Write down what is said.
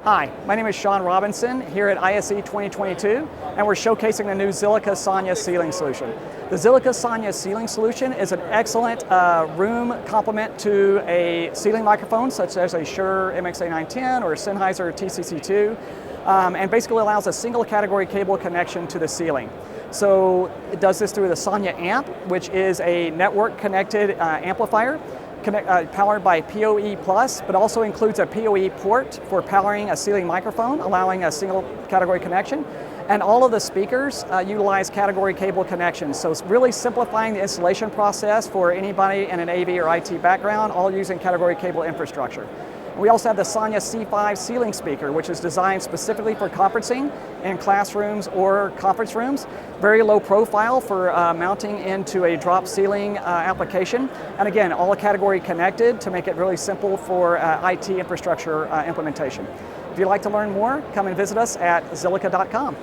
Hi, my name is Shaun Robinson here at ISE 2022, and we're showcasing the new Xilica Sonya ceiling solution. The Xilica Sonya ceiling solution is an excellent room complement to a ceiling microphone such as a Shure MXA910 or a Sennheiser TCC2, and basically allows a single category cable connection to the ceiling. So it does this through the Sonya Amp, which is a network connected amplifier powered by PoE+, but also includes a PoE port for powering a ceiling microphone, allowing a single category connection. And all of the speakers utilize category cable connections. So it's really simplifying the installation process for anybody in an AV or IT background, all using category cable infrastructure. We also have the Sonya C5 ceiling speaker, which is designed specifically for conferencing in classrooms or conference rooms. Very low profile for mounting into a drop ceiling application. And again, all category connected to make it really simple for IT infrastructure implementation. If you'd like to learn more, come and visit us at Xilica.com.